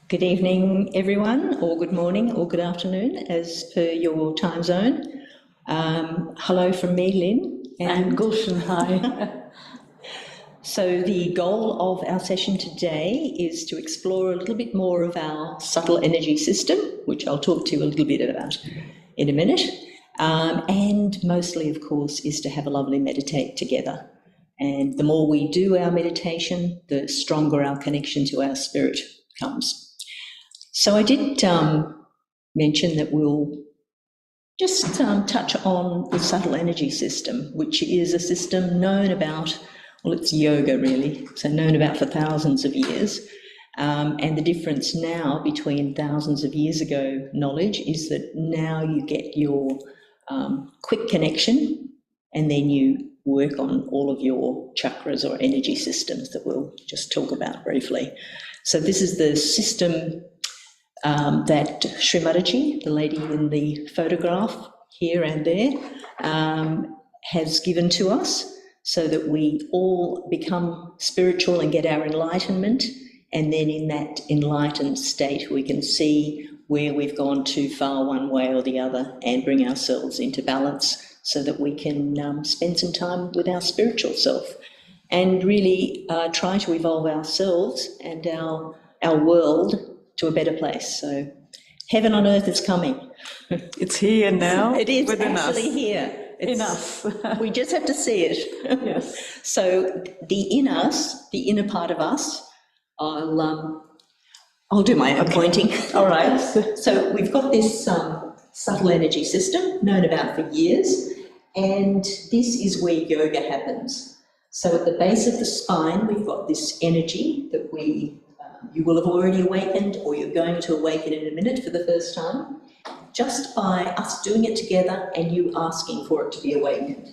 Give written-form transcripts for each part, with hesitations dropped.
Good evening, everyone, or good morning, or good afternoon, as per your time zone. Hello from me, Lynn. And Gulshan, hi. So the goal of our session today is to explore a little bit more of our subtle energy system, which I'll talk to you a little bit about in a minute. And mostly, of course, is to have a lovely meditate together. And the more we do our meditation, the stronger our connection to our spirit comes. So I did mention that we'll just touch on the subtle energy system, which is a system known about, well, it's yoga really, so known about for thousands of years. And the difference now between thousands of years ago knowledge is that now you get your quick connection and then you work on all of your chakras or energy systems that we'll just talk about briefly. So this is the system that Shri Mataji, the lady in the photograph here and there, has given to us so that we all become spiritual and get our enlightenment, and then in that enlightened state we can see where we've gone too far one way or the other and bring ourselves into balance so that we can spend some time with our spiritual self and really try to evolve ourselves and our world to a better place. So heaven on earth is coming. It's here now. It is within actually us. here. In us. We just have to see it. Yes. So the in us, the inner part of us, I'll do my own pointing. All right. So we've got this subtle energy system known about for years, and this is where yoga happens. So at the base of the spine, we've got this energy that you will have already awakened, or you're going to awaken in a minute for the first time, just by us doing it together and you asking for it to be awakened.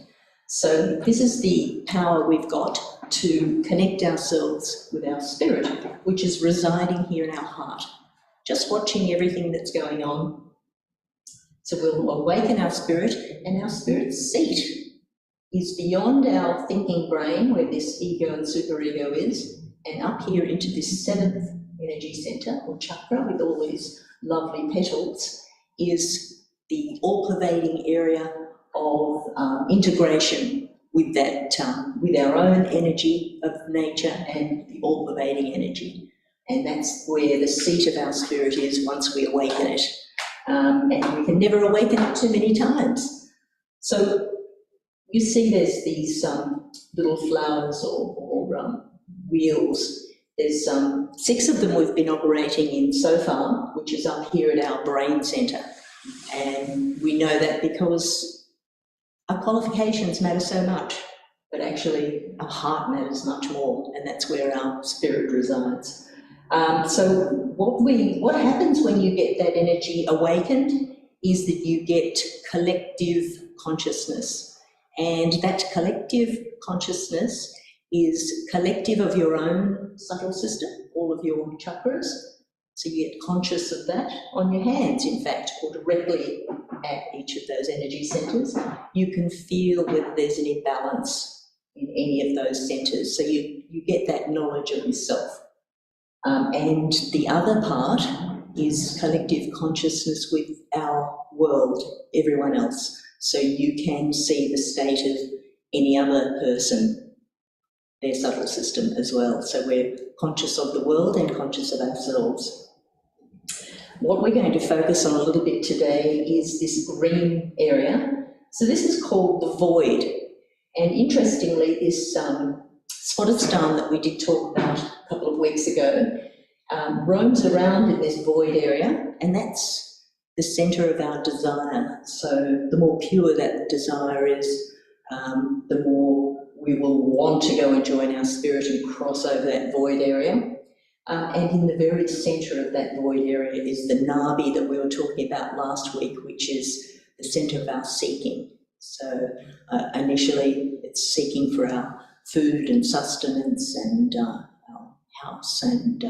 So this is the power we've got to connect ourselves with our spirit, which is residing here in our heart, just watching everything that's going on. So we'll awaken our spirit, and our spirit's seat is beyond our thinking brain, where this ego and superego is, and up here into this seventh energy centre or chakra with all these lovely petals is the all-pervading area of integration with that, with our own energy of nature and the all-pervading energy. And that's where the seat of our spirit is once we awaken it. And we can never awaken it too many times. So you see there's these little flowers or wheels. There's 6 of them we've been operating in so far, which is up here at our brain centre. And we know that because our qualifications matter so much, but actually our heart matters much more, and that's where our spirit resides. So what happens when you get that energy awakened is that you get collective consciousness. And that collective consciousness is collective of your own subtle system, all of your chakras. So you get conscious of that on your hands, in fact, or directly at each of those energy centres. You can feel whether there's an imbalance in any of those centres. So you get that knowledge of yourself. And the other part is collective consciousness with our world, everyone else. So you can see the state of any other person, their subtle system as well. So we're conscious of the world and conscious of ourselves. What we're going to focus on a little bit today is this green area. So this is called the void. And interestingly, this Swadhisthana that we did talk about a couple of weeks ago roams around in this void area, and that's the centre of our desire. So the more pure that desire is, the more we will want to go and join our spirit and cross over that void area. And in the very centre of that void area is the nabi that we were talking about last week, which is the centre of our seeking. So initially it's seeking for our food and sustenance and our house and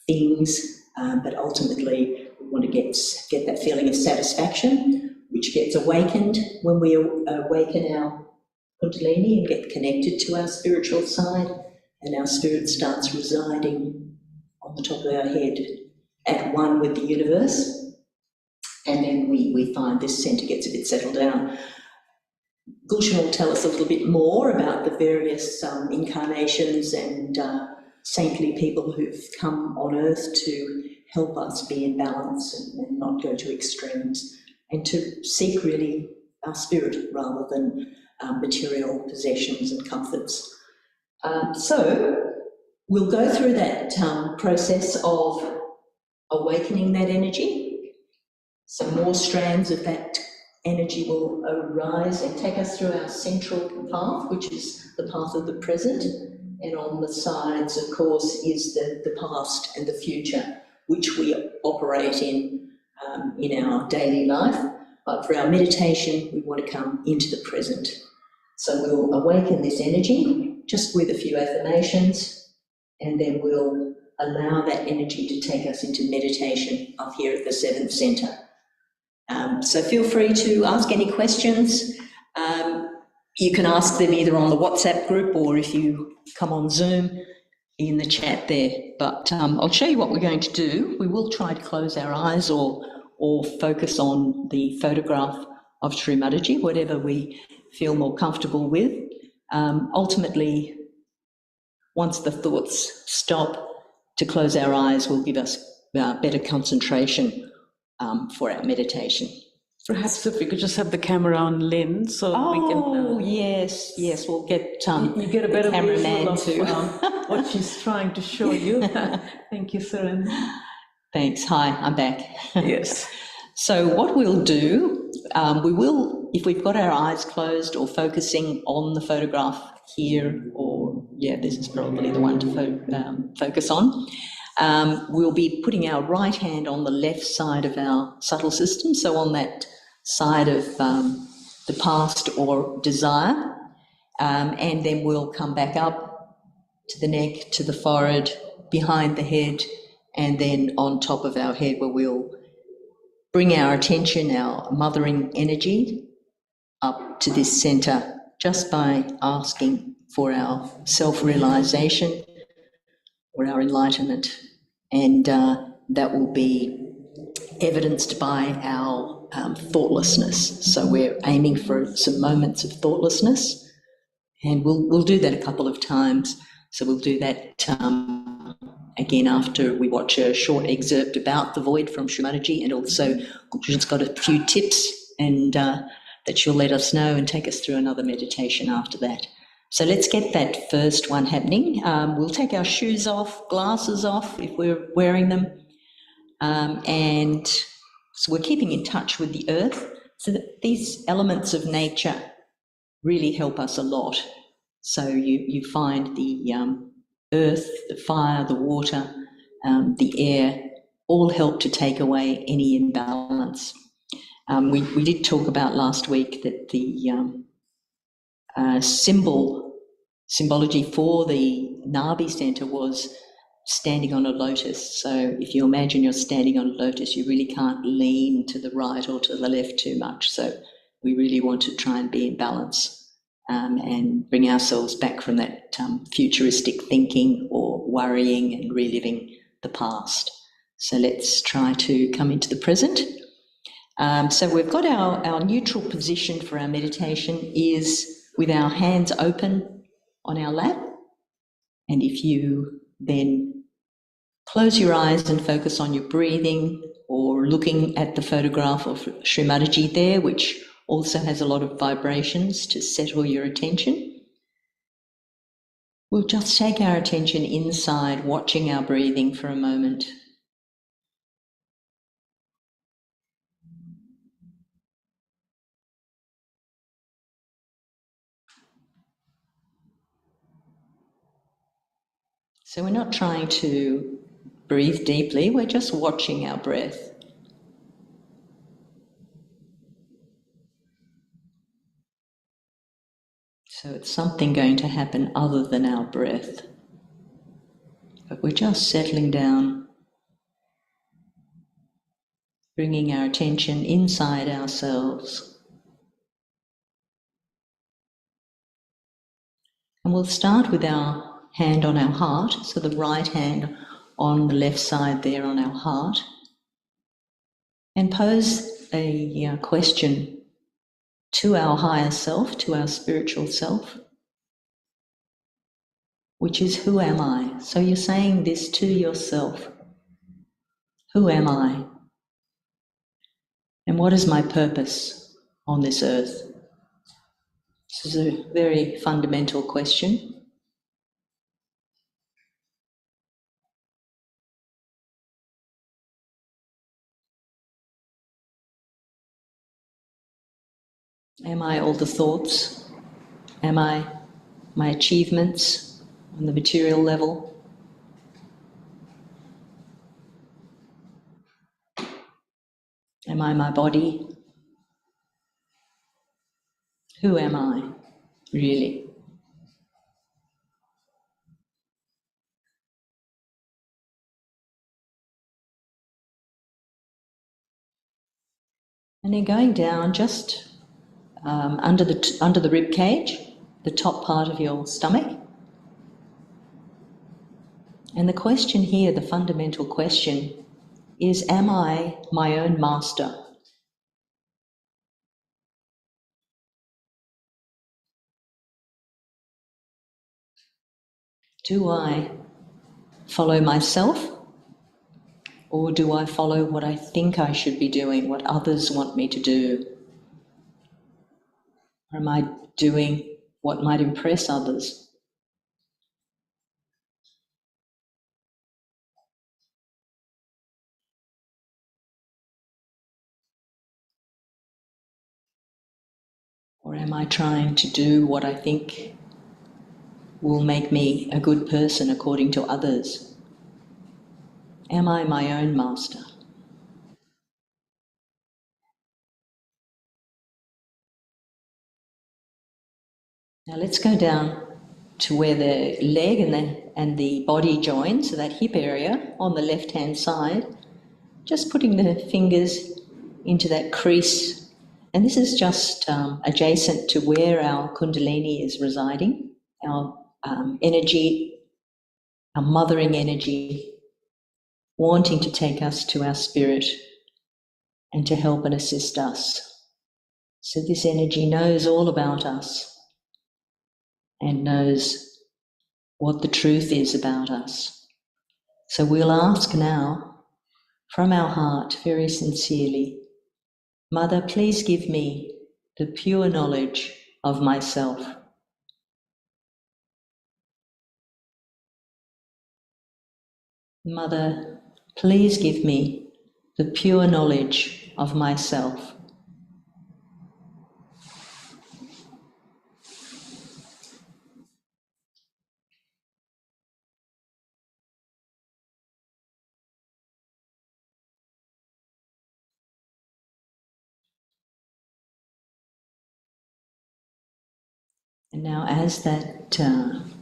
things, but ultimately we want to get that feeling of satisfaction, which gets awakened when we awaken our Kundalini and get connected to our spiritual side, and our spirit starts residing on the top of our head. at one with the universe, and then we find this centre gets a bit settled down. Gulshan will tell us a little bit more about the various incarnations and saintly people who've come on earth to help us be in balance and not go to extremes, and to seek really our spirit rather than material possessions and comforts. So we'll go through that process of awakening that energy. Some more strands of that energy will arise and take us through our central path, which is the path of the present, and on the sides, of course, is the past and the future, which we operate in our daily life. But for our meditation, we want to come into the present. So we'll awaken this energy just with a few affirmations, and then we'll allow that energy to take us into meditation up here at the seventh centre. So feel free to ask any questions. You can ask them either on the WhatsApp group, or if you come on Zoom, in the chat there. But I'll show you what we're going to do. We will try to close our eyes or focus on the photograph of Shri Mataji, whatever we feel more comfortable with. Ultimately, once the thoughts stop, to close our eyes will give us better concentration for our meditation. Perhaps if we could just have the camera on Lynn, so we can... Oh, yes, we'll get you get a better cameraman visual to... of what she's trying to show you. Thank you, Saren. Thanks. Hi, I'm back. Yes. So what we'll do, we will, if we've got our eyes closed or focusing on the photograph here, or, yeah, this is probably the one to focus on, we'll be putting our right hand on the left side of our subtle system, so on that side of the past or desire, and then we'll come back up to the neck, to the forehead, behind the head, and then on top of our head, where we'll bring our attention, our mothering energy, up to this centre just by asking for our self-realisation or our enlightenment. And that will be evidenced by our thoughtlessness. So we're aiming for some moments of thoughtlessness, and we'll do that a couple of times. So we'll do that again after we watch a short excerpt about the void from Shri Mataji, and also she's got a few tips and that she'll let us know and take us through another meditation after that. So let's get that first one happening. We'll take our shoes off, glasses off if we're wearing them, and so we're keeping in touch with the earth. So that these elements of nature really help us a lot. So you find the earth, the fire, the water, the air, all help to take away any imbalance. We did talk about last week that the symbology for the Nabi centre was standing on a lotus. So if you imagine you're standing on a lotus, you really can't lean to the right or to the left too much. So we really want to try and be in balance and bring ourselves back from that futuristic thinking or worrying and reliving the past. So let's try to come into the present. So we've got our neutral position for our meditation is with our hands open on our lap. And if you then close your eyes and focus on your breathing, or looking at the photograph of Shri Mataji there, which also has a lot of vibrations to settle your attention, we'll just take our attention inside, watching our breathing for a moment. So we're not trying to breathe deeply, we're just watching our breath. So it's something going to happen other than our breath. But we're just settling down, bringing our attention inside ourselves. And we'll start with our hand on our heart, so the right hand on the left side there on our heart, and pose a question to our higher self, to our spiritual self, which is, who am I? So you're saying this to yourself. Who am I? And what is my purpose on this earth? This is a very fundamental question. Am I all the thoughts? Am I my achievements on the material level? Am I my body? Who am I, really? And then going down just under the rib cage, the top part of your stomach. And the question here, the fundamental question, is, am I my own master? Do I follow myself, or do I follow what I think I should be doing, what others want me to do? Or am I doing what might impress others? Or am I trying to do what I think will make me a good person according to others? Am I my own master? Now let's go down to where the leg and the body join, so that hip area on the left-hand side, just putting the fingers into that crease. And this is just adjacent to where our Kundalini is residing, our energy, our mothering energy, wanting to take us to our spirit and to help and assist us. So this energy knows all about us and knows what the truth is about us. So we'll ask now, from our heart, very sincerely, Mother, please give me the pure knowledge of myself. Mother, please give me the pure knowledge of myself. And now as that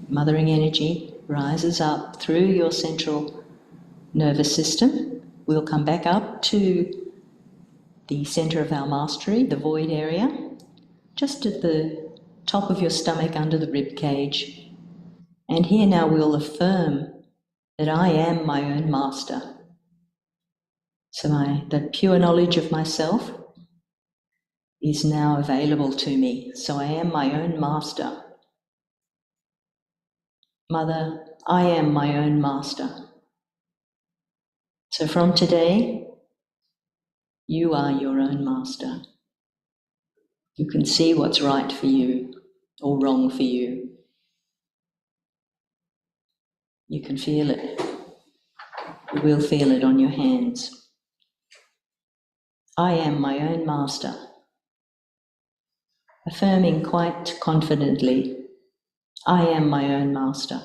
mothering energy rises up through your central nervous system, we'll come back up to the center of our mastery, the void area, just at the top of your stomach under the rib cage. And here now we'll affirm that I am my own master. So the pure knowledge of myself is now available to me. So I am my own master. Mother, I am my own master. So from today, you are your own master. You can see what's right for you or wrong for you. You can feel it. You will feel it on your hands. I am my own master. Affirming quite confidently, I am my own master.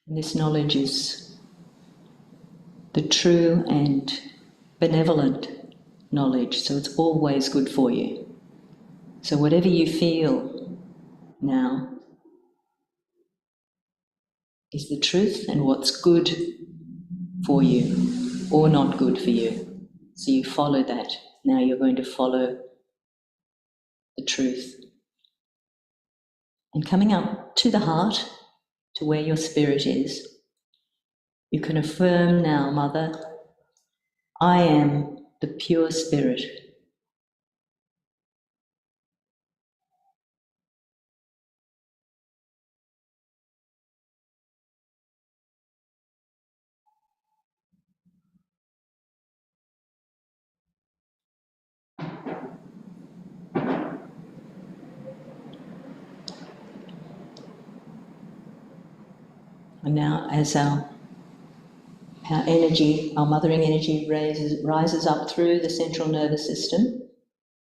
And this knowledge is the true and benevolent knowledge, so it's always good for you. So whatever you feel now is the truth and what's good for you or not good for you. So you follow that. Now you're going to follow the truth. And coming up to the heart, to where your spirit is, you can affirm now, Mother, I am the pure spirit. And now as our energy, our mothering energy rises up through the central nervous system,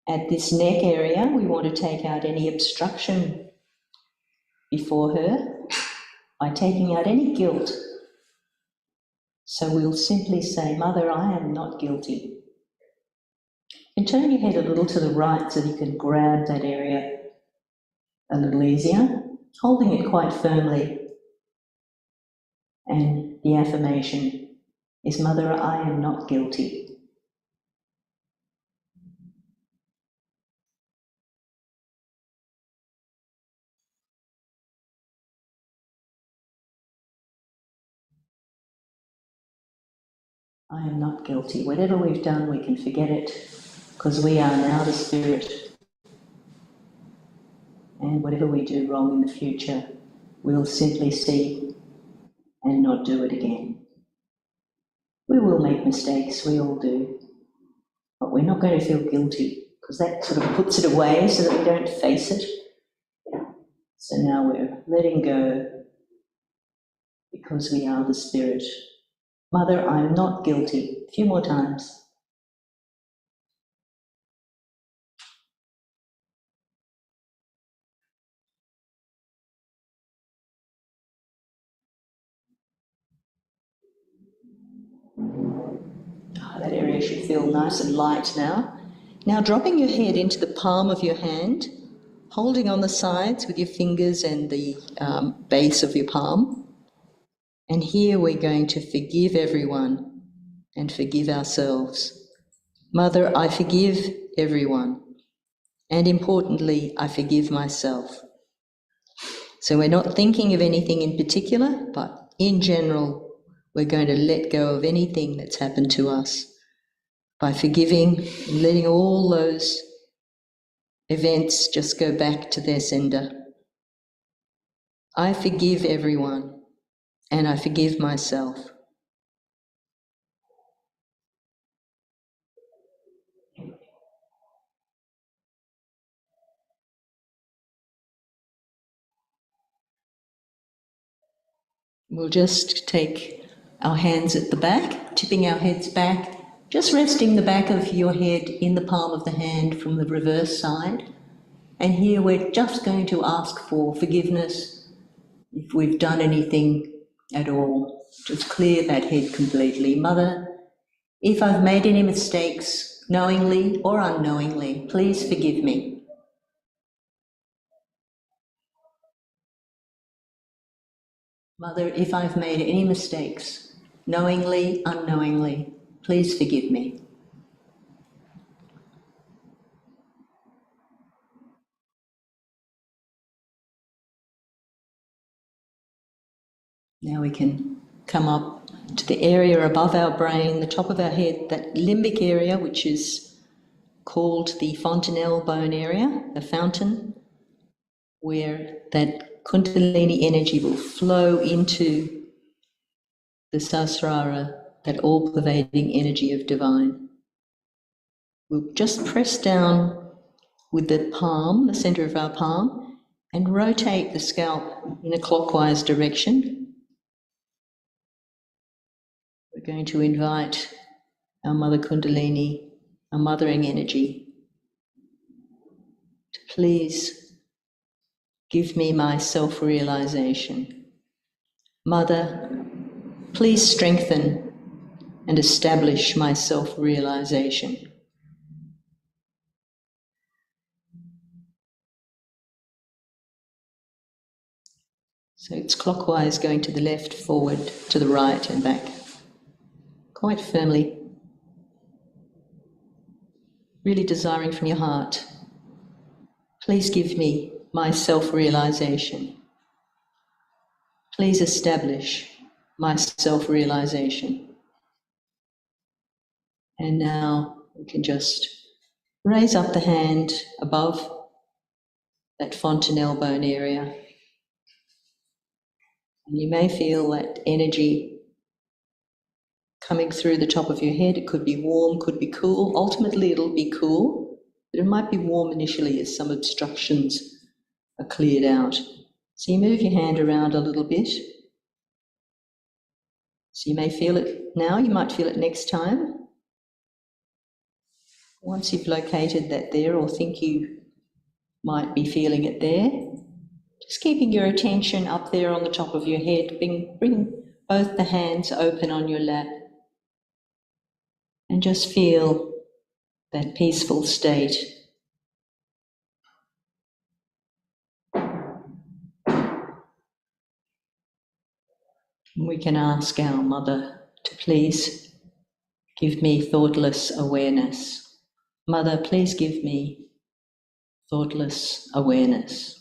at this neck area we want to take out any obstruction before her by taking out any guilt. So we'll simply say, Mother, I am not guilty. And turn your head a little to the right so that you can grab that area a little easier, holding it quite firmly. And the affirmation is, Mother, I am not guilty. I am not guilty. Whatever we've done, we can forget it, because we are now the spirit. And whatever we do wrong in the future, we'll simply see and not do it again. We will make mistakes, we all do, but we're not going to feel guilty, because that sort of puts it away so that we don't face it. So now we're letting go, because we are the spirit. Mother, I'm not guilty. A few more times. That area should feel nice and light now. Now dropping your head into the palm of your hand, holding on the sides with your fingers and the base of your palm. And here we're going to forgive everyone and forgive ourselves. Mother, I forgive everyone. And importantly, I forgive myself. So we're not thinking of anything in particular, but in general, we're going to let go of anything that's happened to us by forgiving and letting all those events just go back to their sender. I forgive everyone, and I forgive myself. We'll just take our hands at the back, tipping our heads back, just resting the back of your head in the palm of the hand from the reverse side. And here we're just going to ask for forgiveness if we've done anything at all. Just clear that head completely. Mother, if I've made any mistakes, knowingly or unknowingly, please forgive me. Mother, if I've made any mistakes, knowingly, unknowingly, please forgive me. Now we can come up to the area above our brain, the top of our head, that limbic area, which is called the fontanelle bone area, the fountain, where that Kundalini energy will flow into the Sahasrara, that all-pervading energy of divine. We'll just press down with the palm, the centre of our palm, and rotate the scalp in a clockwise direction. We're going to invite our Mother Kundalini, our mothering energy, to please give me my self-realization. Mother, please strengthen and establish my self-realization. So it's clockwise, going to the left, forward, to the right and back. Quite firmly. Really desiring from your heart Please give me my self-realization. Please establish my self-realization. And now we can just raise up the hand above that fontanelle bone area. And you may feel that energy coming through the top of your head. It could be warm, could be cool. Ultimately, it'll be cool, but it might be warm initially as some obstructions are cleared out. So you move your hand around a little bit. So you may feel it now, you might feel it next time. Once you've located that there or think you might be feeling it there, just keeping your attention up there on the top of your head. Bring both the hands open on your lap and just feel that peaceful state. We can ask our mother to please give me thoughtless awareness. Mother, please give me thoughtless awareness.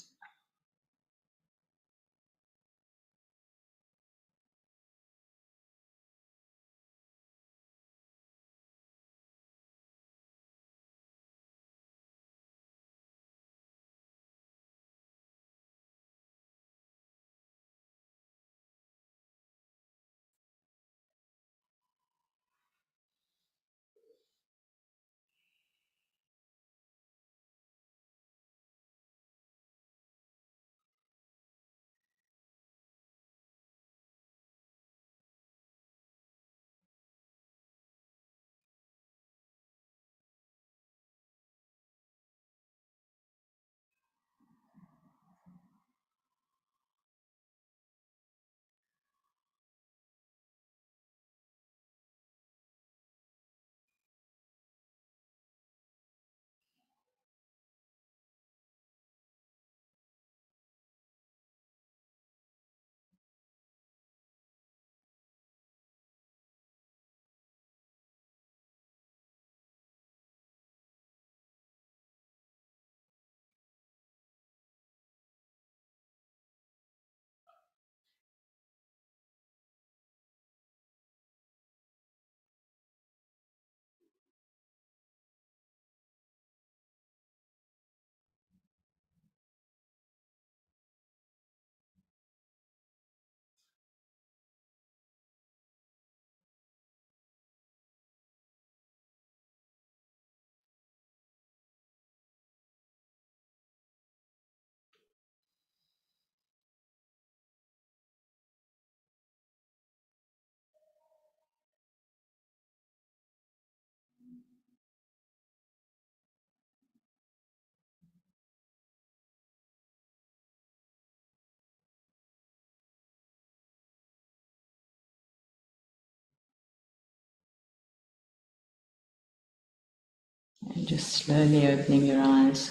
And just slowly opening your eyes.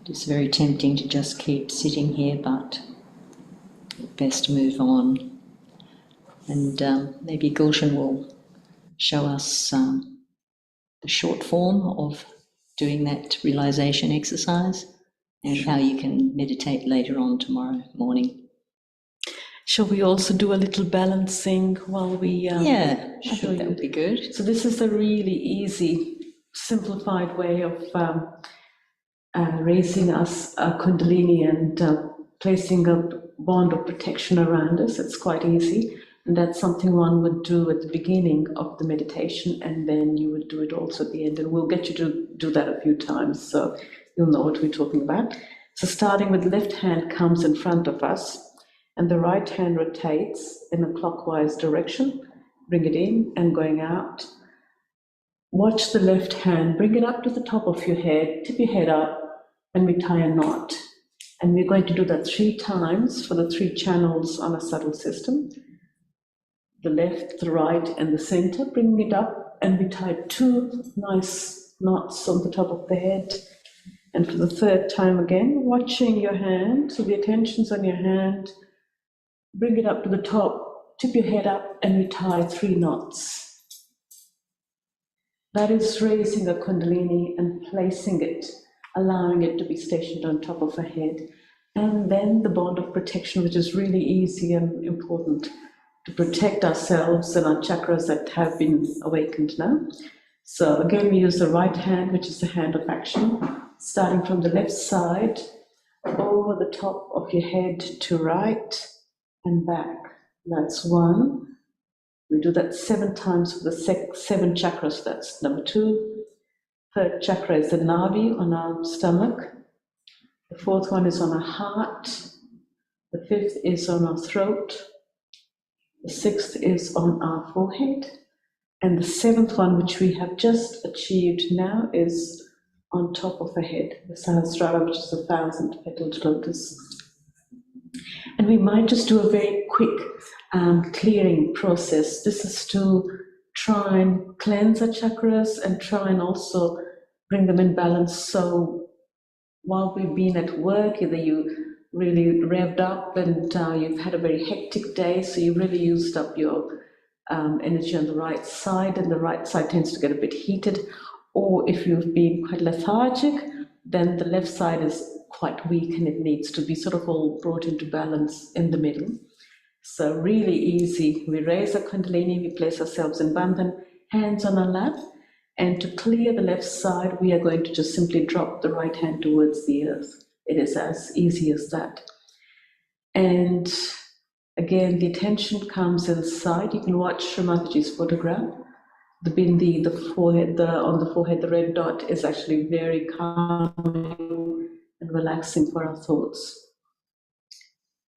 It's very tempting to just keep sitting here, but best move on. And maybe Gulshan will show us the short form of doing that realization exercise and how you can meditate later on tomorrow morning. Shall we also do a little balancing while we Yeah, I show think that you? would be good. So this is a really easy, simplified way of raising us Kundalini and placing a bond of protection around us. It's quite easy. And that's something one would do at the beginning of the meditation, and then you would do it also at the end. And we'll get you to do that a few times, so you'll know what we're talking about. So starting with left hand comes in front of us, and the right hand rotates in a clockwise direction. Bring it in and going out. Watch the left hand, bring it up to the top of your head, tip your head up, and we tie a knot. And we're going to do that 3 times for the 3 channels on a subtle system. The left, the right, and the center, bringing it up, and we tie 2 nice knots on the top of the head. And for the 3rd time again, watching your hand, so the attention's on your hand, bring it up to the top, tip your head up, and we tie 3 knots. That is raising a Kundalini and placing it allowing it to be stationed on top of her head. And then the bond of protection, which is really easy and important to protect ourselves and our chakras that have been awakened now. So again, we use the right hand, which is the hand of action, starting from the left side, over the top of your head to right and back. That's one. We do that 7 times for the 7 chakras. That's number 2. Third chakra is the navi on our stomach. The 4th one is on our heart. The 5th is on our throat. The 6th is on our forehead. And the 7th one, which we have just achieved now, is on top of the head, the Sahasrara, which is 1,000-petaled lotus. And we might just do a very quick clearing process. This is to try and cleanse our chakras and try and also bring them in balance. So while we've been at work, either you really revved up and you've had a very hectic day, so you really used up your energy on the right side, and the right side tends to get a bit heated, or if you've been quite lethargic, then the left side is quite weak and it needs to be sort of all brought into balance in the middle. So really easy. We raise our Kundalini, we place ourselves in Bandhan, hands on our lap, and to clear the left side, we are going to just simply drop the right hand towards the earth. It is as easy as that. And again, the attention comes inside. You can watch Shri Mataji's photograph. The bindi, the forehead, on the forehead, the red dot is actually very calming and relaxing for our thoughts.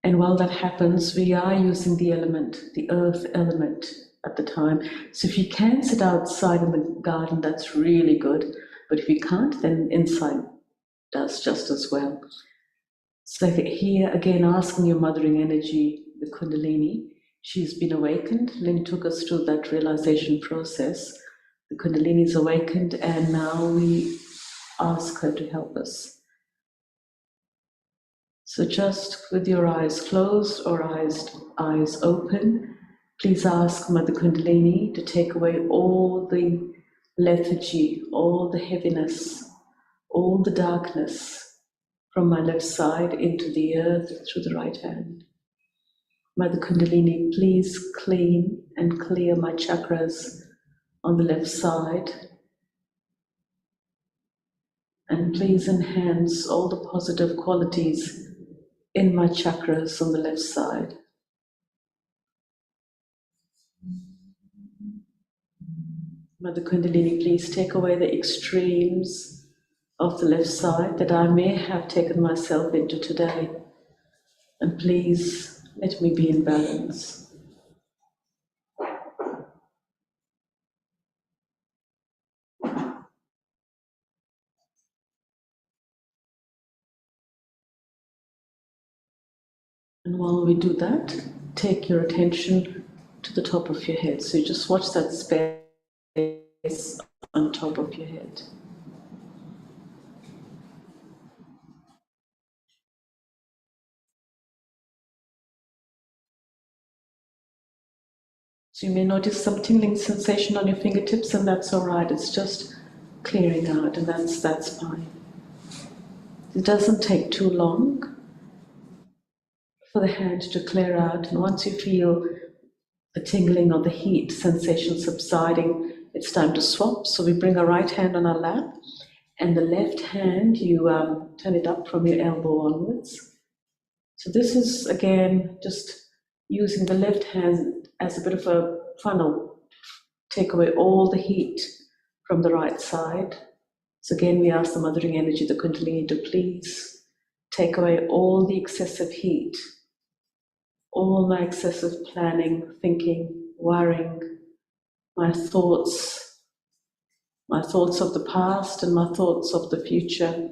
And while that happens, we are using the element, the earth element at the time. So if you can sit outside in the garden, that's really good. But if you can't, then inside does just as well. So here again, asking your mothering energy, the Kundalini. She's been awakened. Lynn took us through that realization process. The Kundalini is awakened, and now we ask her to help us. So just with your eyes closed or eyes open, please ask Mother Kundalini to take away all the lethargy, all the heaviness, all the darkness from my left side into the earth through the right hand. Mother Kundalini, please clean and clear my chakras on the left side, and please enhance all the positive qualities in my chakras on the left side. Mother Kundalini, please take away the extremes of the left side that I may have taken myself into today, and please let me be in balance. And while we do that, take your attention to the top of your head. So you just watch that space on top of your head. So you may notice some tingling sensation on your fingertips, and that's all right. It's just clearing out, and that's fine. It doesn't take too long for the hand to clear out, and once you feel the tingling or the heat sensation subsiding, it's time to swap. So we bring our right hand on our lap, and the left hand, you turn it up from your elbow onwards. So this is, again, just using the left hand as a bit of a funnel, take away all the heat from the right side. So again, we ask the mothering energy, the Kundalini, to please take away all the excessive heat, all my excessive planning, thinking, worrying, my thoughts of the past and my thoughts of the future,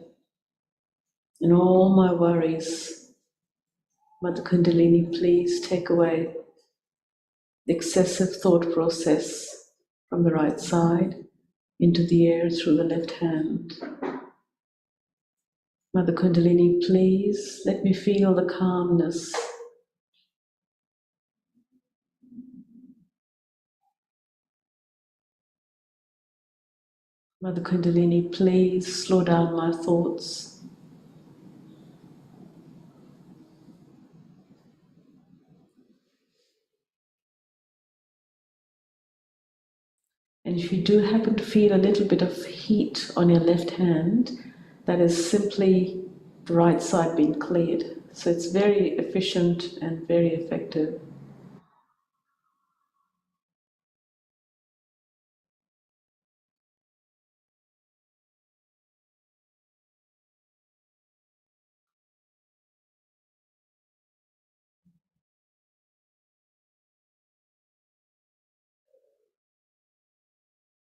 and all my worries. Mother Kundalini, please take away the excessive thought process from the right side into the air through the left hand. Mother Kundalini, please let me feel the calmness, Mother Kundalini, please slow down my thoughts. And if you do happen to feel a little bit of heat on your left hand, that is simply the right side being cleared. So it's very efficient and very effective.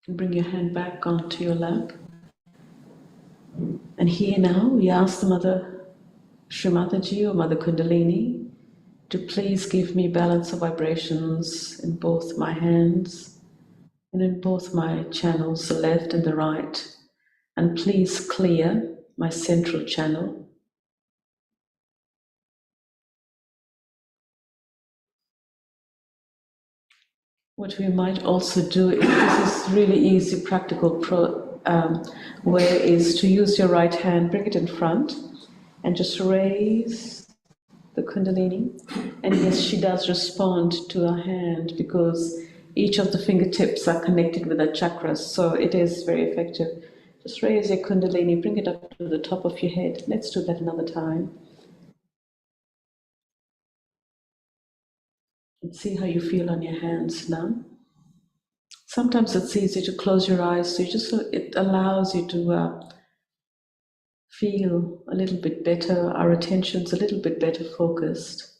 You can bring your hand back onto your lap. And here now we ask the Mother Shri Mataji or Mother Kundalini to please give me balance of vibrations in both my hands and in both my channels, the left and the right. And please clear my central channel. What we might also do, if this is really easy, practical way, is to use your right hand, bring it in front, and just raise the Kundalini. And yes, she does respond to her hand because each of the fingertips are connected with the chakras, so it is very effective. Just raise your Kundalini, bring it up to the top of your head. Let's do that another time. And see how you feel on your hands now. Sometimes it's easy to close your eyes, so it allows you to feel a little bit better, our attention's a little bit better focused.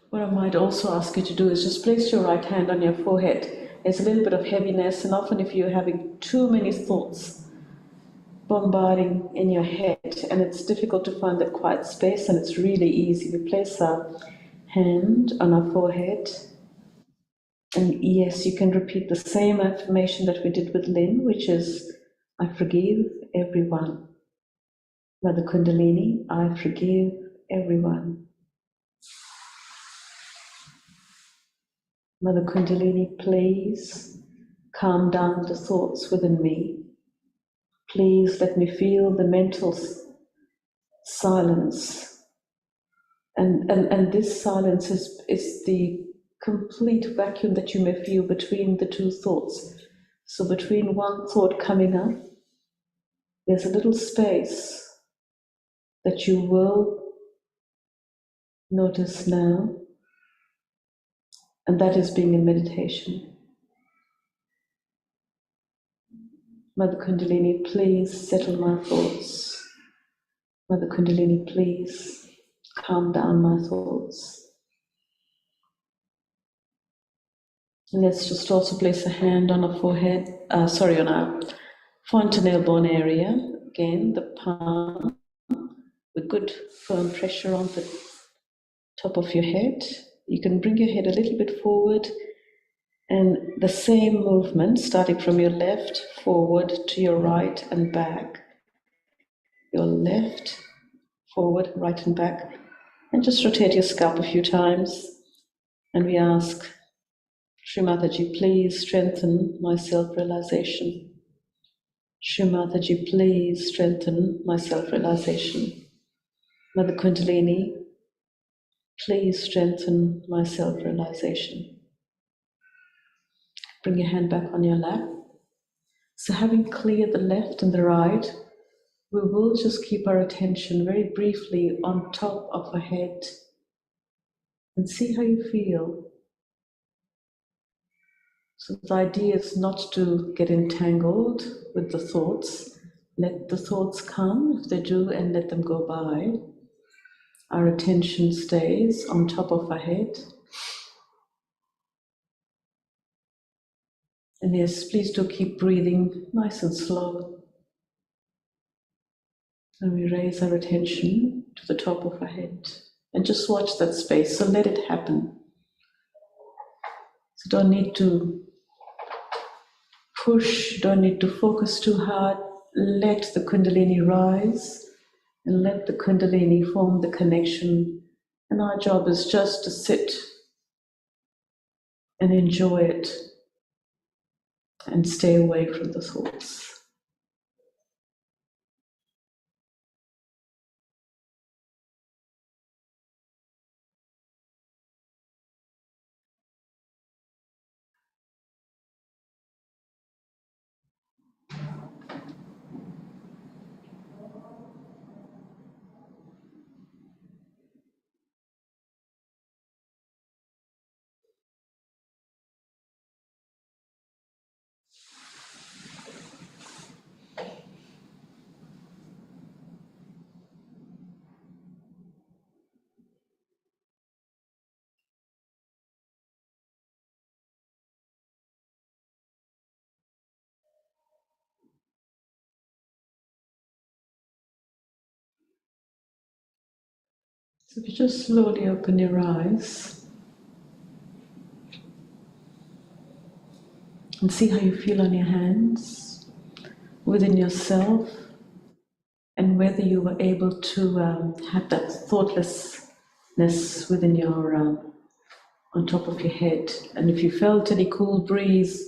What I might also ask you to do is just place your right hand on your forehead. There's a little bit of heaviness, and often if you're having too many thoughts bombarding in your head, and it's difficult to find that quiet space, and it's really easy. We place our hand on our forehead, and yes, you can repeat the same affirmation that we did with Lynn, which is, I forgive everyone. Mother Kundalini, I forgive everyone. Mother Kundalini, please calm down the thoughts within me. Please let me feel the mental silence. And this silence is the complete vacuum that you may feel between the two thoughts. So between one thought coming up, there's a little space that you will notice now, and that is being in meditation. Mother Kundalini, please settle my thoughts. Mother Kundalini, please calm down my thoughts. And let's just also place a hand on our forehead, on our fontanelle bone area. Again, the palm with good firm pressure on the top of your head. You can bring your head a little bit forward, and the same movement starting from your left forward to your right and back. Your left, forward, right and back. And just rotate your scalp a few times. And we ask, Shri Mataji, please strengthen my self-realization. Shri Mataji, please strengthen my self-realization. Mother Kundalini, please strengthen my self-realization. Bring your hand back on your lap. So having cleared the left and the right, we will just keep our attention very briefly on top of our head and see how you feel. So the idea is not to get entangled with the thoughts. Let the thoughts come if they do, and let them go by. Our attention stays on top of our head. And yes, please do keep breathing nice and slow. And we raise our attention to the top of our head and just watch that space. So let it happen. So don't need to push, don't need to focus too hard. Let the Kundalini rise and let the Kundalini form the connection. And our job is just to sit and enjoy it and stay away from the thoughts. So if you just slowly open your eyes and see how you feel on your hands, within yourself, and whether you were able to have that thoughtlessness within your, on top of your head. And if you felt any cool breeze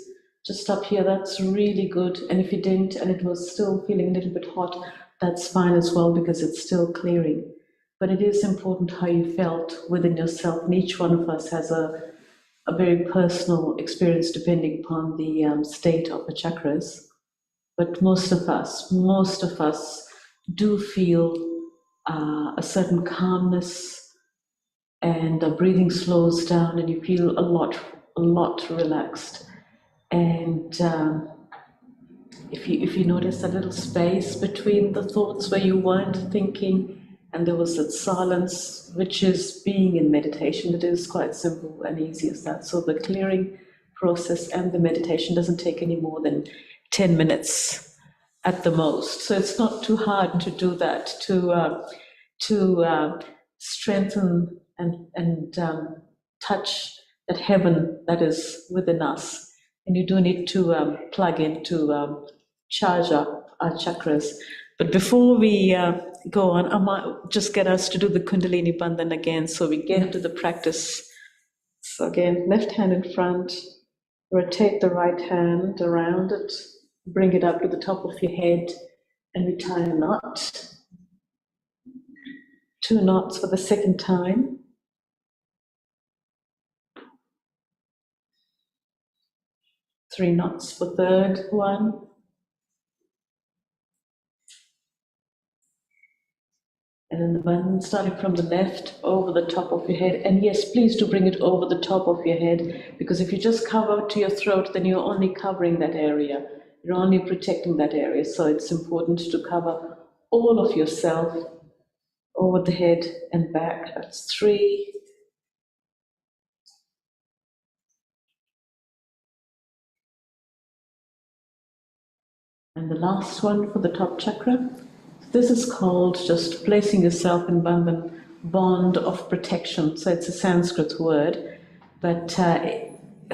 just up here, that's really good. And if you didn't and it was still feeling a little bit hot, that's fine as well, because it's still clearing. But it is important how you felt within yourself. And each one of us has a very personal experience depending upon the state of the chakras. But most of us do feel a certain calmness, and the breathing slows down and you feel a lot relaxed. And if you notice a little space between the thoughts where you weren't thinking and there was that silence, which is being in meditation, it is quite simple and easy as that. So the clearing process and the meditation doesn't take any more than 10 minutes at the most. So it's not too hard to do that, to strengthen and touch that heaven that is within us. And you do need to plug in to charge up our chakras. But before we go on, I might just get us to do the Kundalini Bandhan again, so we get into the practice. So again, left hand in front, rotate the right hand around it, bring it up to the top of your head, and we tie a knot. 2 knots for the second time. 3 knots for third one. And then the bandhan starting from the left over the top of your head. And yes, please do bring it over the top of your head, because if you just cover to your throat, then you're only covering that area. You're only protecting that area. So it's important to cover all of yourself over the head and back. That's 3. And the last one for the top chakra. This is called just placing yourself in bandhan, bond of protection. So it's a Sanskrit word, but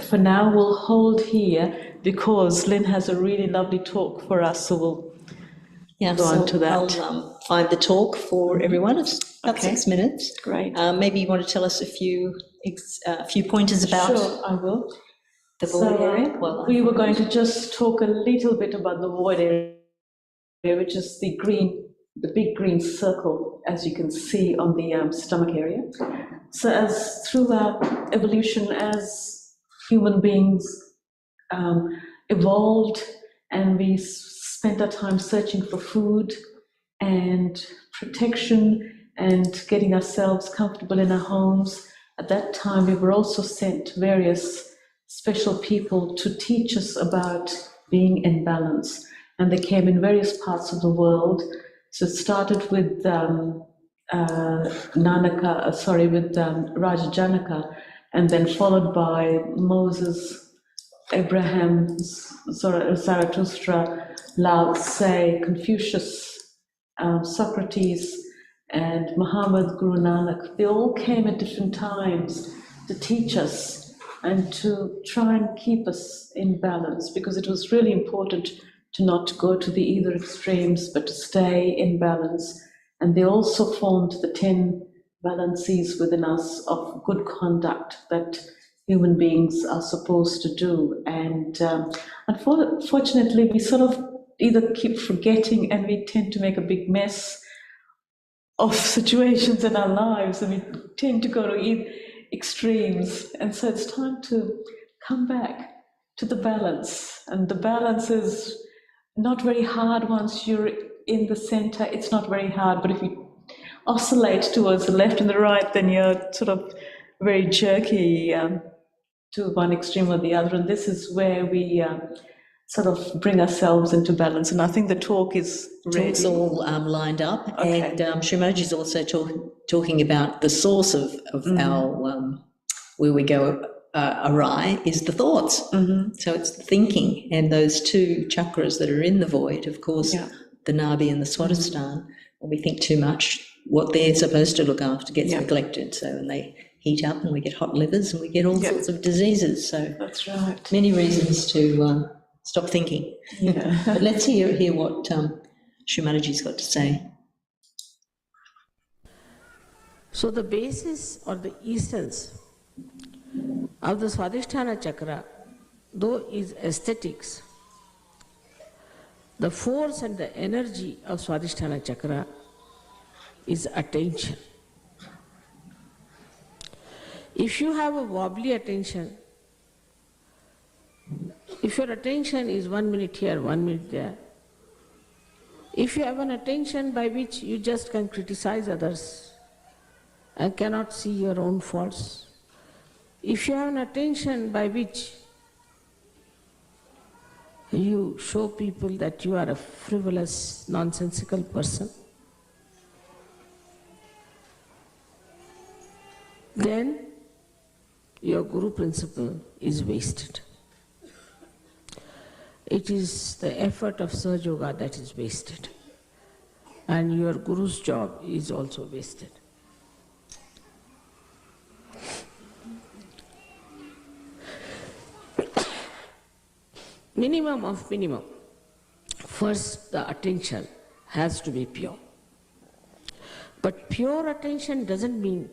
for now we'll hold here because Lynn has a really lovely talk for us, so we'll go on to that. I'll find the talk for everyone. It's about 6 minutes. Great. Maybe you want to tell us a few pointers about. Sure, I will. The void area. Well, we were going to just talk a little bit about the void area, which is the big green circle, as you can see on the stomach area. So as throughout evolution, as human beings evolved and we spent our time searching for food and protection and getting ourselves comfortable in our homes, at that time we were also sent various special people to teach us about being in balance. And they came in various parts of the world. So it started with Raja Janaka, and then followed by Moses, Abraham, Zarathustra, Lao Tse, Confucius, Socrates, and Muhammad, Guru Nanak. They all came at different times to teach us and to try and keep us in balance, because it was really important to not go to the either extremes, but to stay in balance And they also formed the 10 balances within us of good conduct that human beings are supposed to do. And unfortunately, we sort of either keep forgetting and we tend to make a big mess of situations in our lives, and we tend to go to extremes. And so it's time to come back to the balance. And the balance is not very hard once you're in the center. It's not very hard, but if you oscillate towards the left and the right, then you're sort of very jerky to one extreme or the other. And this is where we sort of bring ourselves into balance. And I think the talk is ready. Talk's all lined up. Okay. And Shri Mataji's also talking about the source of our, where we go awry is the thoughts. So it's the thinking, and those two chakras that are in the void, of course, the Nabi and the Swadhisthana. When we think too much, what they're supposed to look after gets neglected. So when they heat up and we get hot livers and we get all sorts of diseases. So that's right. Many reasons to stop thinking. But let's hear what Shri Mataji's got to say. So the basis or the essence of the Swadhisthana chakra, though is aesthetics, the force and the energy of Swadhisthana chakra is attention. If you have a wobbly attention, if your attention is 1 minute here, 1 minute there, if you have an attention by which you just can criticize others and cannot see your own faults, if you have an attention by which you show people that you are a frivolous, nonsensical person, then your Guru principle is wasted. It is the effort of Sahaja Yoga that is wasted, and your Guru's job is also wasted. Minimum of minimum. First, the attention has to be pure. But pure attention doesn't mean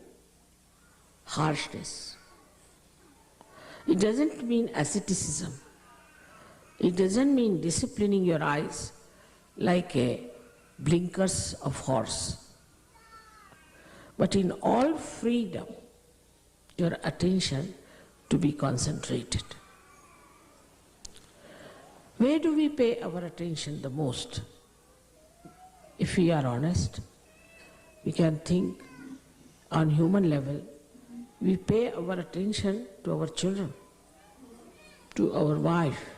harshness. It doesn't mean asceticism. It doesn't mean disciplining your eyes like a blinkers of horse. But in all freedom, your attention to be concentrated. Where do we pay our attention the most? If we are honest, we can think on human level, we pay our attention to our children, to our wife,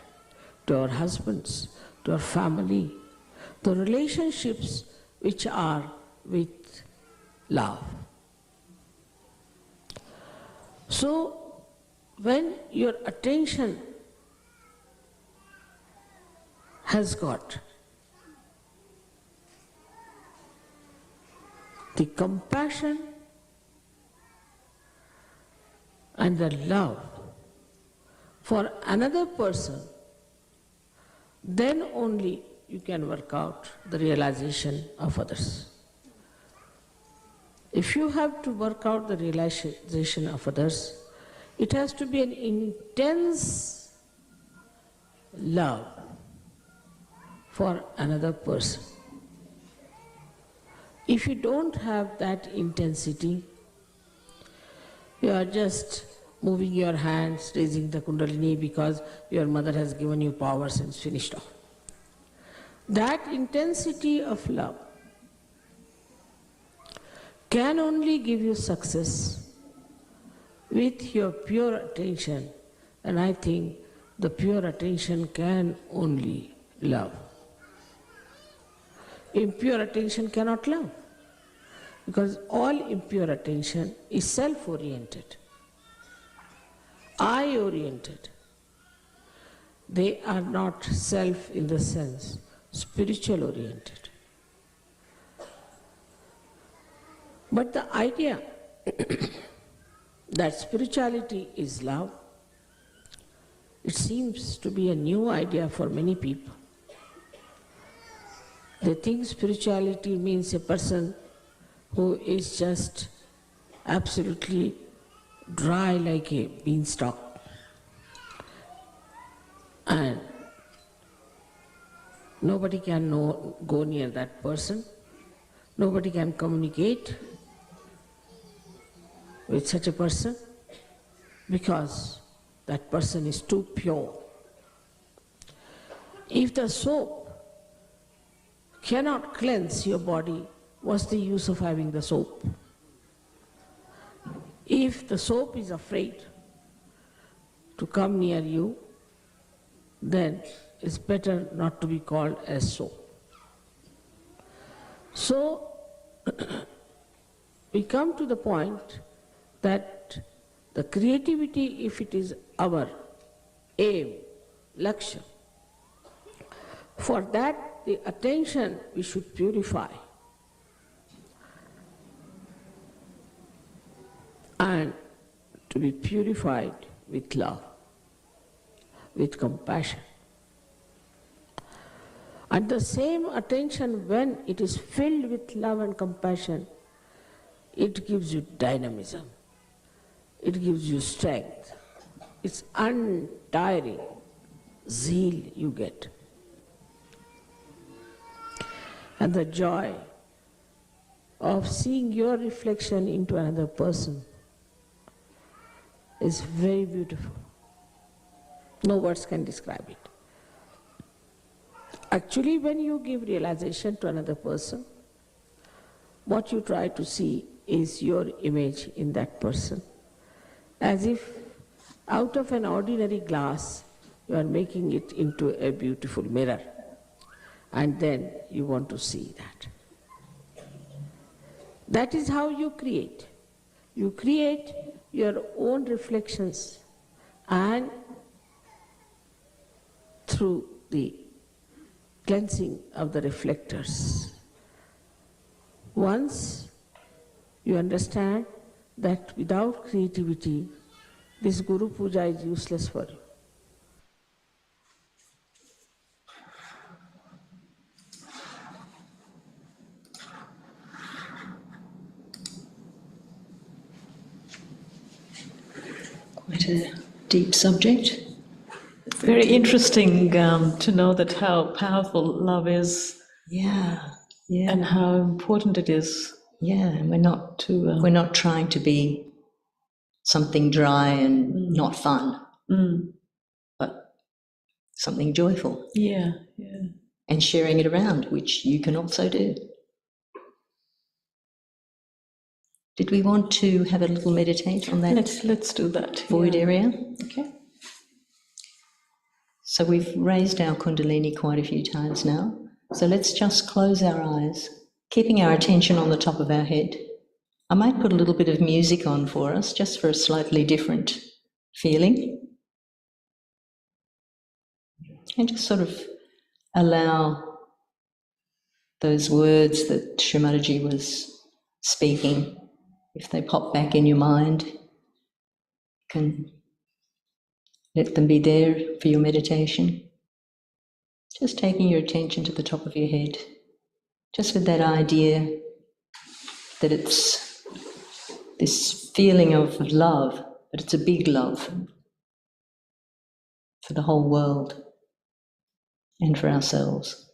to our husbands, to our family, the relationships which are with love. So, when your attention has got the compassion and the love for another person, then only you can work out the realization of others. If you have to work out the realization of others, it has to be an intense love for another person. If you don't have that intensity, you are just moving your hands, raising the kundalini because your mother has given you powers and it's finished off. That intensity of love can only give you success with your pure attention, and I think the pure attention can only love. Impure attention cannot love, because all impure attention is self-oriented, I-oriented. They are not self in the sense, spiritual-oriented. But the idea that spirituality is love, it seems to be a new idea for many people. They think spirituality means a person who is just absolutely dry like a beanstalk. And nobody can go near that person. Nobody can communicate with such a person because that person is too pure. If the soap cannot cleanse your body, what's the use of having the soap? If the soap is afraid to come near you, then it's better not to be called as soap. So, we come to the point that the creativity, if it is our aim, lakshya, for that the attention we should purify. And to be purified with love, with compassion. And the same attention, when it is filled with love and compassion, it gives you dynamism, it gives you strength, it's untiring zeal you get. And the joy of seeing your reflection into another person is very beautiful. No words can describe it. Actually, when you give realization to another person, what you try to see is your image in that person. As if out of an ordinary glass, you are making it into a beautiful mirror. And then you want to see that. That is how you create. You create your own reflections, and through the cleansing of the reflectors, once you understand that without creativity, this Guru Puja is useless for you. Quite a deep subject. Very interesting to know that how powerful love is. Yeah, yeah. And how important it is. Yeah, and we're not trying to be something dry and not fun, but something joyful. Yeah, yeah. And sharing it around, which you can also do. Did we want to have a little meditate on that? Let's do that. Void area. Okay. So we've raised our Kundalini quite a few times now. So let's just close our eyes, keeping our attention on the top of our head. I might put a little bit of music on for us, just for a slightly different feeling. And just sort of allow those words that Shri Mataji was speaking, if they pop back in your mind, you can let them be there for your meditation. Just taking your attention to the top of your head, just with that idea that it's this feeling of love, but it's a big love for the whole world and for ourselves.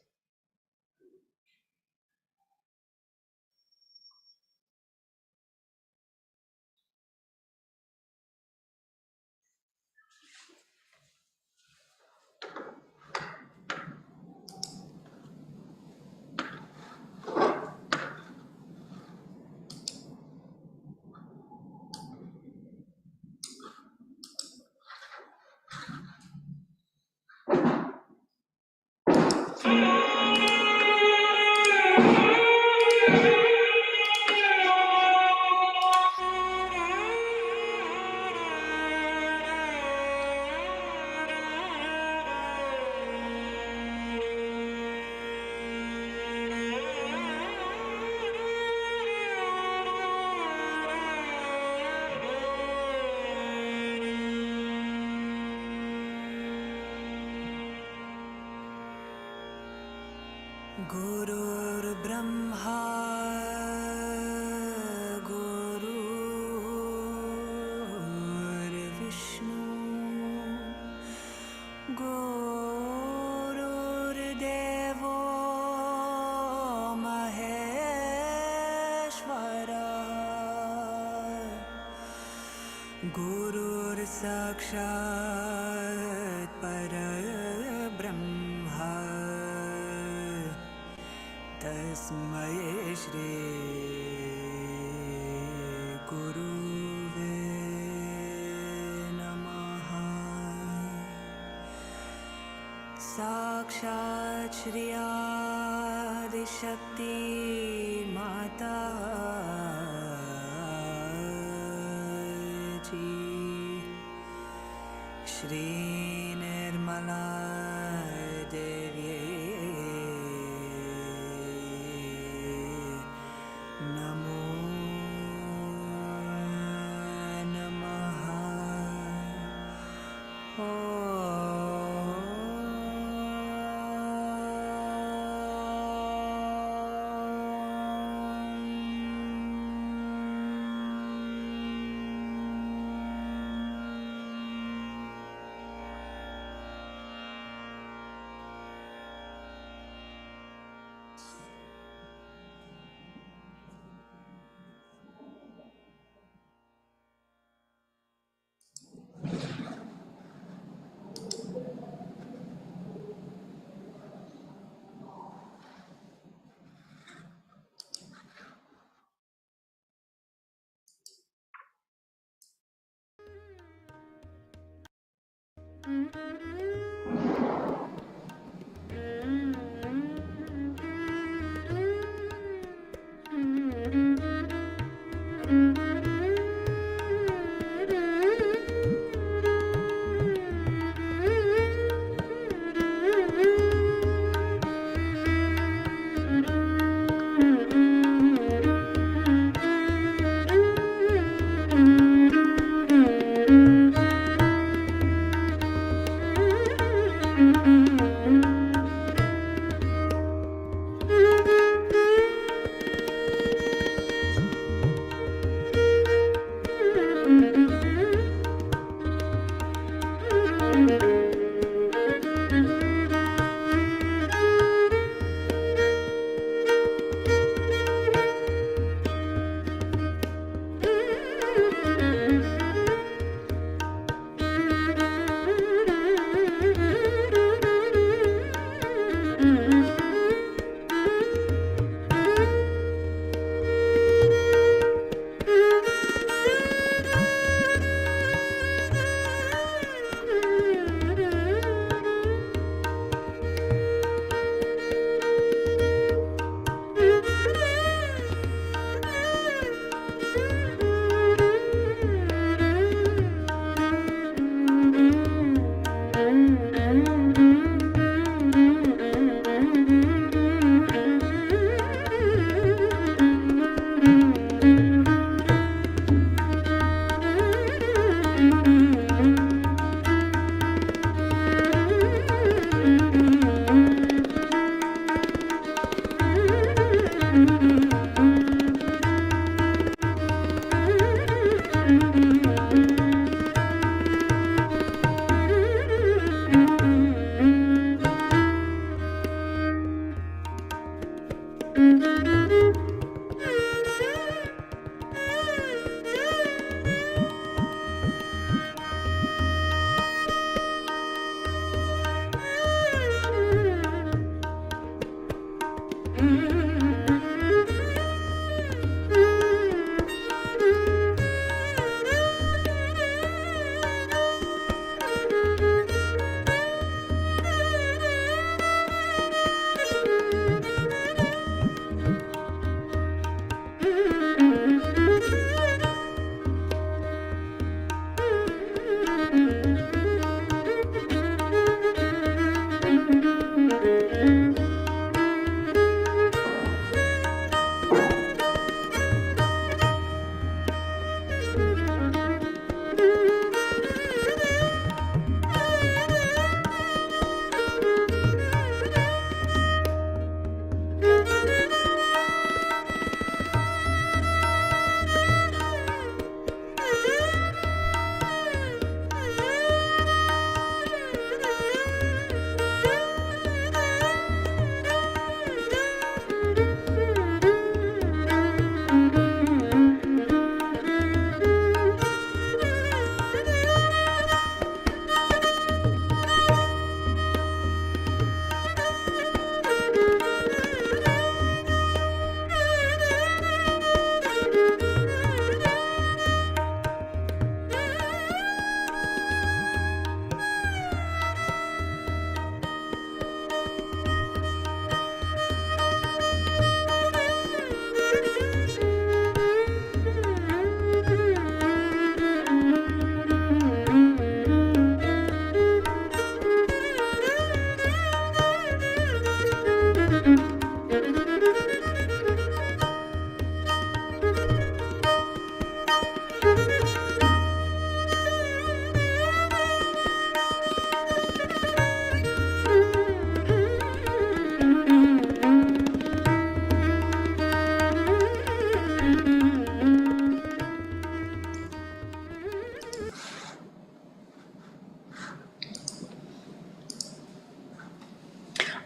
Gurur Brahma गुरुर् साक्षात् परब्रह्म तस्मै श्री गुरुवे नमः। साक्षात् श्री आदिशक्ति माता श्री निर्मला देवी नमो नमः।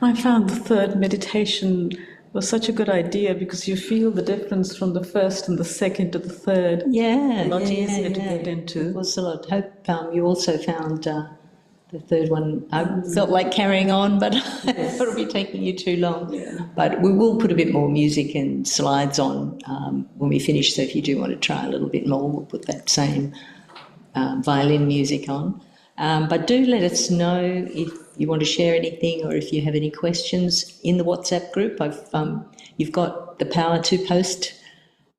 I found the third meditation was such a good idea because you feel the difference from the first and the second to the third. Yeah, A lot yeah, easier to yeah. get into. It was a lot. Hope you also found the third one. I felt like carrying on, but I thought it'd be taking you too long. Yeah. But we will put a bit more music and slides on when we finish. So if you do want to try a little bit more, we'll put that same violin music on. But do let us know if you want to share anything or if you have any questions in the WhatsApp group. You've got the power to post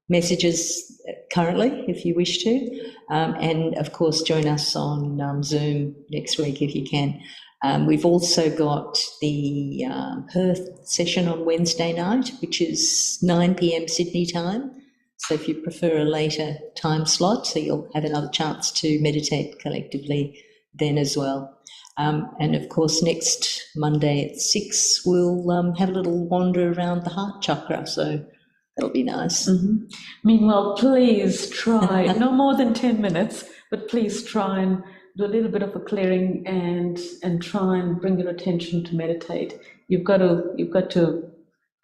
messages currently if you wish to. And of course, join us on Zoom next week if you can. We've also got the Perth session on Wednesday night, which is 9 p.m. Sydney time. So if you prefer a later time slot, so you'll have another chance to meditate collectively then as well. And of course, next Monday at 6, we'll have a little wander around the heart chakra. So that'll be nice. Mm-hmm. Meanwhile, please try, no more than 10 minutes, but please try and do a little bit of a clearing and try and bring your attention to meditate. You've got to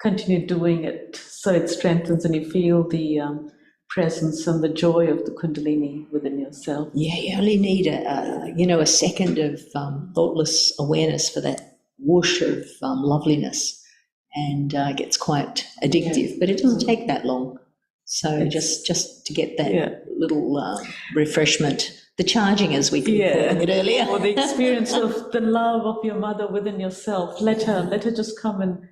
continue doing it so it strengthens and you feel the presence and the joy of the Kundalini within yourself. Yeah, you only need a second of thoughtless awareness for that whoosh of loveliness, and it gets quite addictive. But it doesn't take that long. So just to get that little refreshment, the charging, as we were calling it earlier, or the experience of the love of your mother within yourself. Let her just come and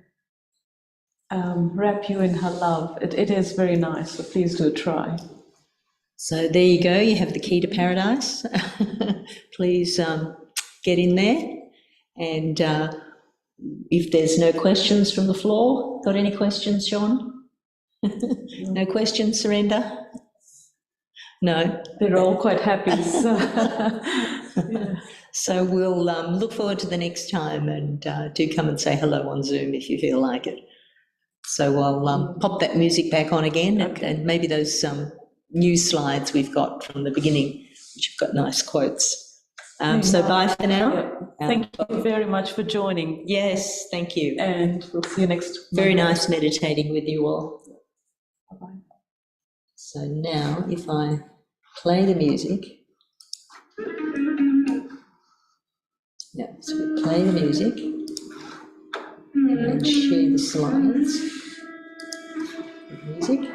wrap you in her love. It is very nice. So please do try. So there you go, you have the key to paradise. Please get in there. And if there's no questions from the floor, got any questions, John? No questions, Surrender? No? They're all quite happy. So, So we'll look forward to the next time, and do come and say hello on Zoom if you feel like it. So I'll pop that music back on again, and maybe those new slides we've got from the beginning, which have got nice quotes. So bye for now. Thank you very much for joining. Yes, thank you. And we'll see you next Very Monday. nice meditating with you all. Bye-bye. So now if I play the music. Yeah, so we play the music and then share the slides with music.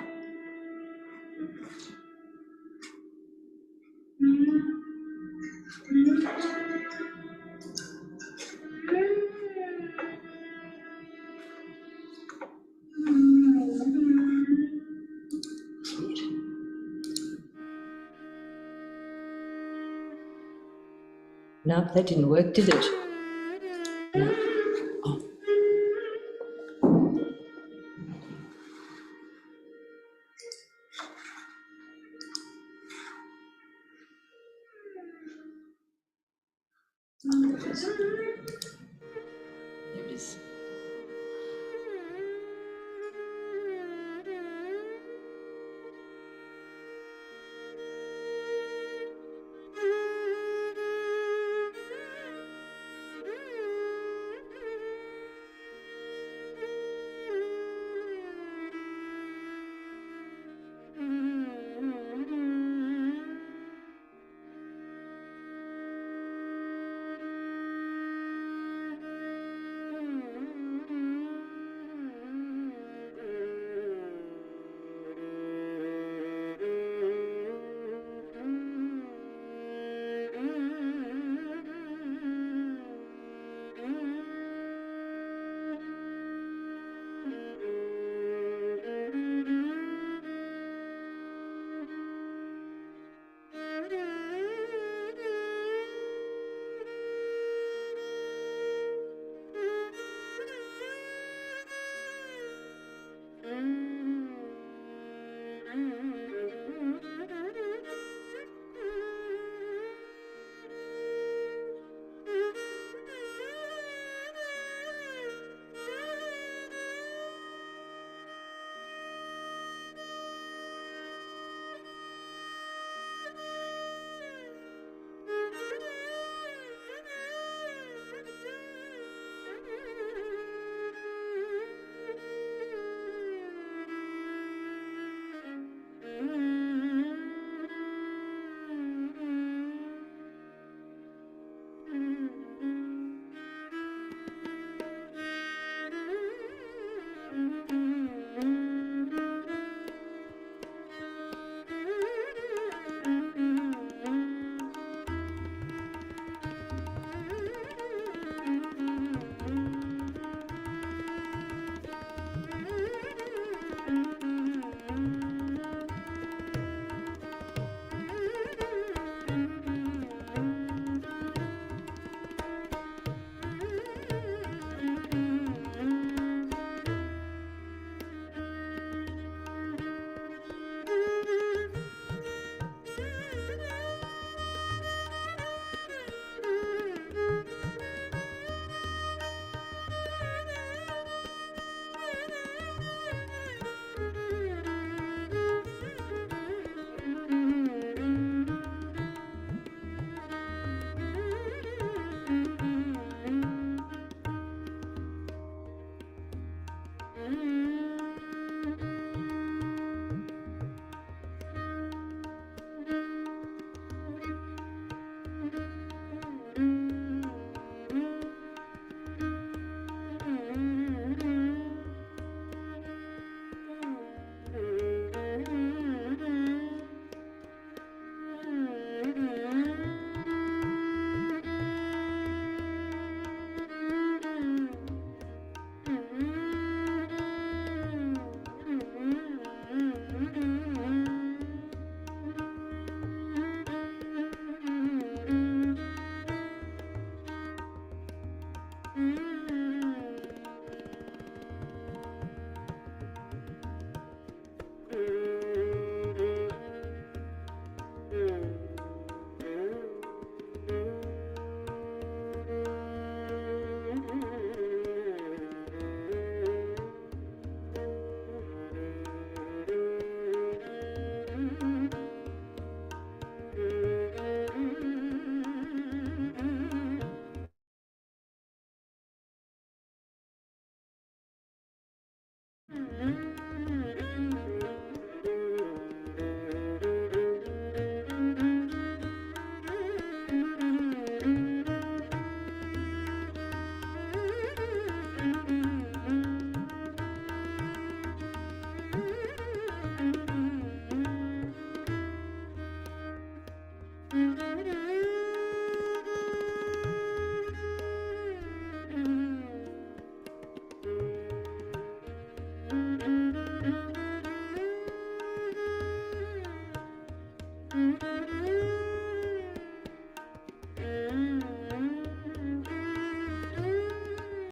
No, that didn't work, did it? No. Oh.